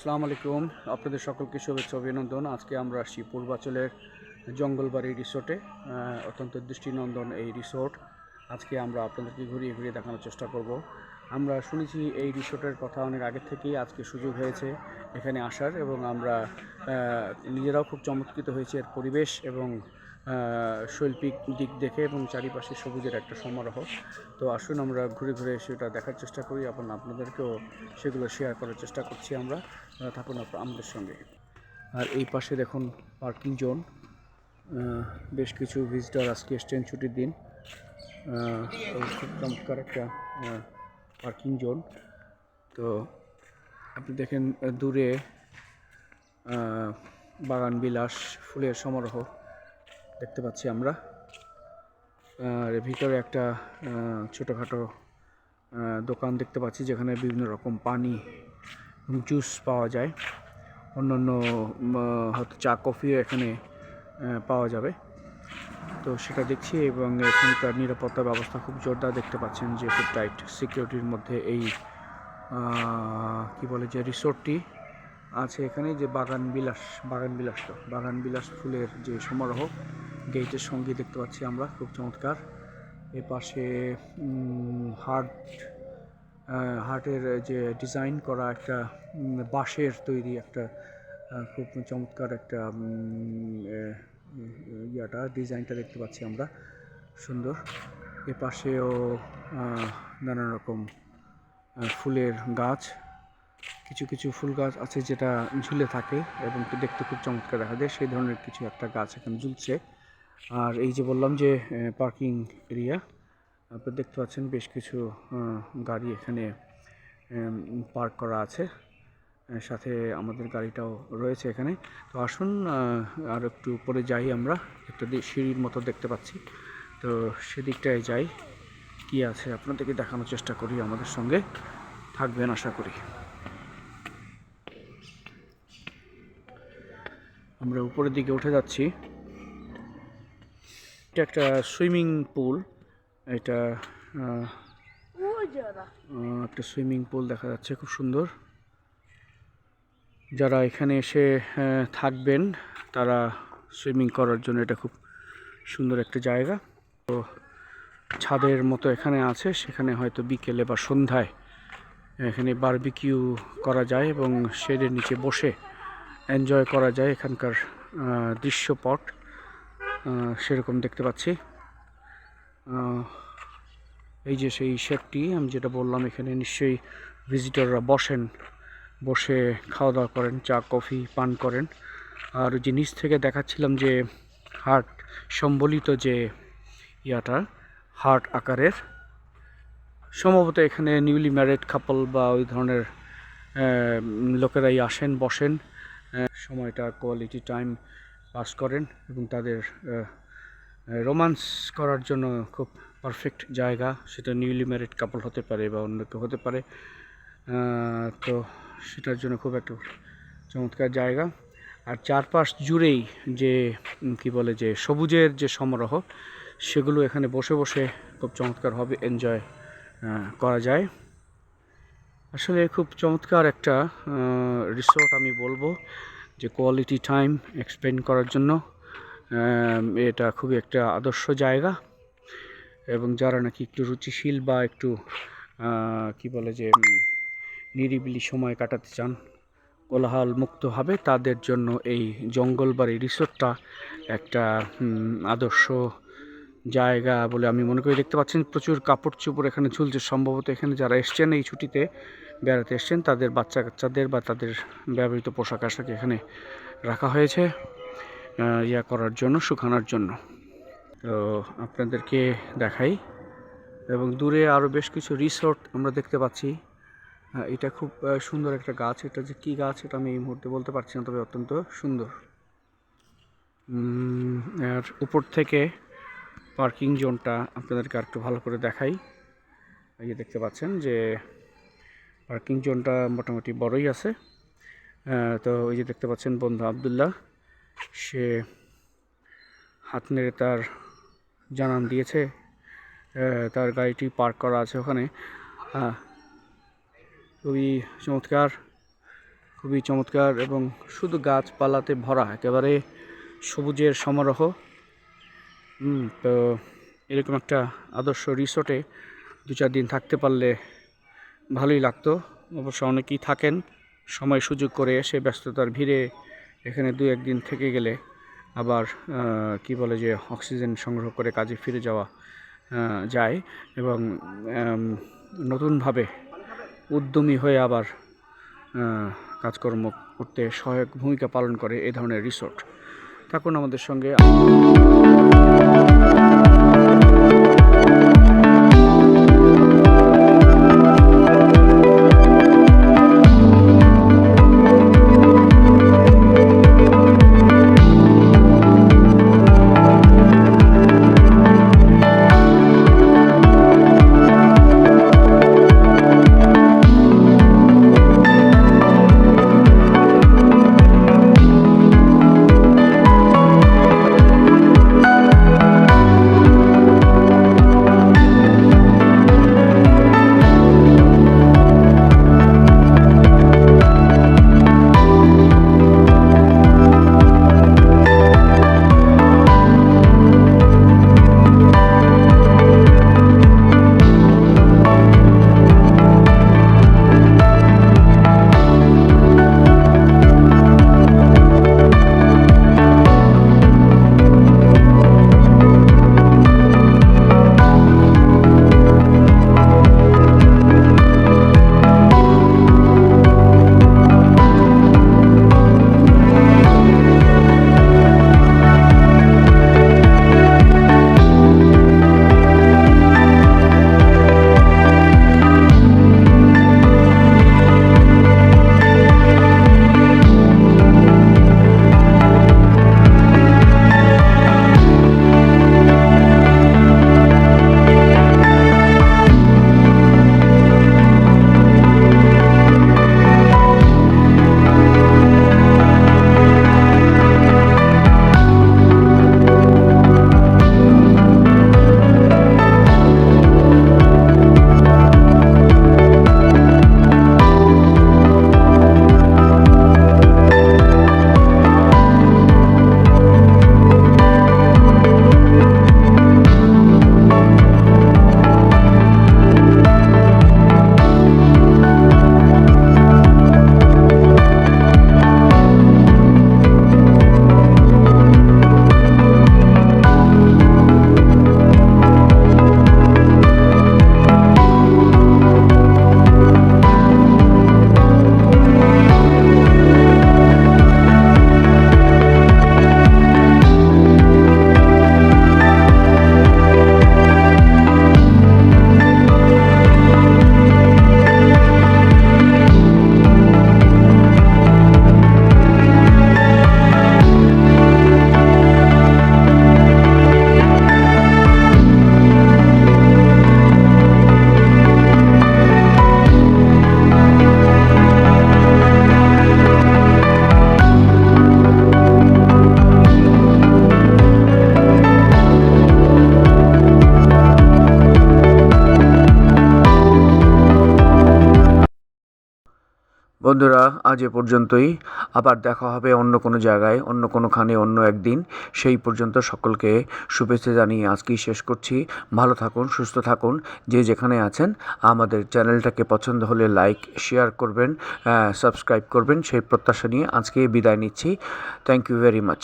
আসসালামু আলাইকুম, আপনাদের সকলকে শুভেচ্ছা অভিনন্দন। আজকে আমরা আসছি পূর্বাচলের জঙ্গলবাড়ি রিসোর্টে। অত্যন্ত দৃষ্টিনন্দন এই রিসোর্ট। আজকে আমরা আপনাদেরকে ঘুরিয়ে ঘুরিয়ে দেখানোর চেষ্টা করব। আমরা শুনেছি এই রিসোর্টের কথা অনেক আগে থেকেই, আজকে সুযোগ হয়েছে এখানে আসার এবং আমরা নিজেরাও খুব চমৎকৃত হয়েছে এর পরিবেশ এবং শৈল্পিক দিক দেখে এবং চারিপাশে সবুজের একটা সমারোহ। তো আসুন আমরা ঘুরে ঘুরে সেটা দেখার চেষ্টা করি এবং আপনাদেরকেও সেগুলো শেয়ার করার চেষ্টা করছি আমরা। থাকুন আমাদের সঙ্গে। আর এই পাশে দেখুন পার্কিং জোন। বেশ কিছু ভিজিটর আজকে এসছেন ছুটির দিন। খুব চমৎকার একটা পার্কিং জোন। তো আপনি দেখেন দূরে বাগান বিলাস, ফুলের সমারোহ দেখতে পাচ্ছি আমরা। আর ভিতরে একটা ছোটোখাটো দোকান দেখতে পাচ্ছি যেখানে বিভিন্ন রকম পানি জুস পাওয়া যায়। অন্যান্য হয়তো চা কফিও এখানে পাওয়া যাবে। তো সেটা দেখছি এবং এখানকার নিরাপত্তা ব্যবস্থা খুব জোরদার। দেখতে পাচ্ছেন যে খুব টাইট সিকিউরিটির মধ্যে এই কি বলে যে রিসোর্টটি আছে। এখানে যে বাগান বিলাস ফুলের যে সমারোহ গেটের সঙ্গে দেখতে পাচ্ছি আমরা, খুব চমৎকার। এ পাশে হার্টের যে ডিজাইন করা একটা বাঁশের তৈরি একটা খুব চমৎকার একটা ডিজাইনটা দেখতে পাচ্ছি আমরা, সুন্দর। এ পাশেও নানান রকম ফুলের গাছ, কিছু কিছু ফুল গাছ আছে যেটা ঝুলে থাকে এবং দেখতে খুব চমৎকার দেখা যায়, সেই ধরনের কিছু একটা গাছ এখানে ঝুলছে। আর এই যে বললাম যে পার্কিং এরিয়া, আপনি দেখতে পাচ্ছেন বেশ কিছু গাড়ি এখানে পার্ক করা আছে, সাথে আমাদের গাড়িটাও রয়েছে এখানে। তো আসুন আর একটু উপরে যাই, আমরা একটা সিঁড়ির মতো দেখতে পাচ্ছি, তো সেদিকটায় যাই, কি আছে আপনাদেরকে দেখানোর চেষ্টা করি। আমাদের সঙ্গে থাকবেন আশা করি। আমরা উপরের দিকে উঠে যাচ্ছি। এটা একটা সুইমিং পুল, এটা একটা সুইমিং পুল দেখা যাচ্ছে, খুব সুন্দর। যারা এখানে এসে থাকবেন তারা সুইমিং করার জন্য এটা খুব সুন্দর একটা জায়গা। তো ছাদের মতো এখানে আছে, সেখানে হয়তো বিকেলে বা সন্ধ্যায় এখানে বারবিকিউ করা যায় এবং শেডের নিচে বসে এনজয় করা যায়। এখানকার দৃশ্যপট সেরকম দেখতে পাচ্ছি। এই যে সেই শেডটি আমি যেটা বললাম, এখানে নিশ্চয়ই ভিজিটররা বসে খাওয়া দাওয়া করেন, চা কফি পান করেন। আর যে নিচ থেকে দেখাচ্ছিলাম যে হার্ট সম্বলিত যে হার্ট আকারের, সম্ভবত এখানে নিউলি ম্যারিড কাপল বা ওই ধরনের লোকেরাই আসেন, বসেন, সময়টা কোয়ালিটি টাইম পাস করেন এবং তাদের রোমান্স করার জন্য খুব পারফেক্ট জায়গা। সেটা নিউলি ম্যারিড কাপল হতে পারে বা অন্য কেউ হতে পারে। তো সেটার জন্য খুব একটা চমৎকার জায়গা। আর চারপাশ জুড়েই যে কি বলে যে সবুজের যে সমারোহ, সেগুলো এখানে বসে বসে খুব চমৎকারভাবে এনজয় করা যায়। আসলে খুব চমৎকার একটা রিসোর্ট আমি বলবো, যে কোয়ালিটি টাইম এক্সপেন্ড করার জন্য এটা খুবই একটা আদর্শ জায়গা। এবং যারা নাকি একটু রুচিশীল বা একটু কি বলে যে নিরিবিলি সময় কাটাতে চান কোলাহল মুক্তভাবে, তাদের জন্য এই জঙ্গলবাড়ি রিসোর্টটা একটা আদর্শ জায়গা বলে আমি মনে করি। দেখতে পাচ্ছেন প্রচুর কাপড় চোপড় এখানে ঝুলছে। সম্ভবত এখানে যারা এসছেন এই ছুটিতে বেড়াতে এসছেন, তাদের বাচ্চা কাচ্চাদের বা তাদের ব্যবহৃত পোশাক আশাক এখানে রাখা হয়েছে করার জন্য, শুকানোর জন্য। তো আপনাদেরকে দেখাই। এবং দূরে আরও বেশ কিছু রিসোর্ট আমরা দেখতে পাচ্ছি। এটা খুব সুন্দর একটা গাছ, এটা যে কী গাছ এটা আমি এই মুহূর্তে বলতে পারছি না, তবে অত্যন্ত সুন্দর। আর উপর থেকে পার্কিং জোনটা আপনাদেরকে আরেকটু ভালো করে দেখাই। এই যে দেখতে পাচ্ছেন যে পার্কিং জোনটা মোটামুটি বড়ই আছে। তো এই যে দেখতে পাচ্ছেন বন্ধু আবদুল্লাহ, সে হাত নেড়ে তার জানান দিয়েছে তার গাড়িটি পার্ক করা আছে ওখানে। খুবই চমৎকার, খুবই চমৎকার এবং শুধু গাছপালাতে ভরা, একেবারে সবুজের সমারোহ। তো এরকম একটা আদর্শ রিসোর্টে 2-4 দিন থাকতে পারলে ভালোই লাগতো। অবশ্য অনেকেই থাকেন সময় সুযোগ করে, এসে ব্যস্ততার ভিড়ে এখানে 2-1 দিন থেকে গেলে আবার কি বলে যে অক্সিজেন সংগ্রহ করে কাজে ফিরে যাওয়া যায় এবং নতুনভাবে উদ্যমী হয়ে আবার কাজকর্ম করতে সহায়ক ভূমিকা পালন করে এই ধরনের রিসোর্ট। থাকুন আমাদের সঙ্গে। বন্ধুরা, আজ এ পর্যন্তই। আবার দেখা হবে অন্য কোনো জায়গায়, অন্য কোনোখানে, অন্য একদিন। সেই পর্যন্ত সকলকে শুভেচ্ছা জানিয়ে আজকেই শেষ করছি। ভালো থাকুন, সুস্থ থাকুন, যে যেখানে আছেন। আমাদের চ্যানেলটাকে পছন্দ হলে লাইক, শেয়ার করবেন, সাবস্ক্রাইব করবেন, সেই প্রত্যাশা নিয়ে আজকে বিদায় নিচ্ছি। Thank you very much.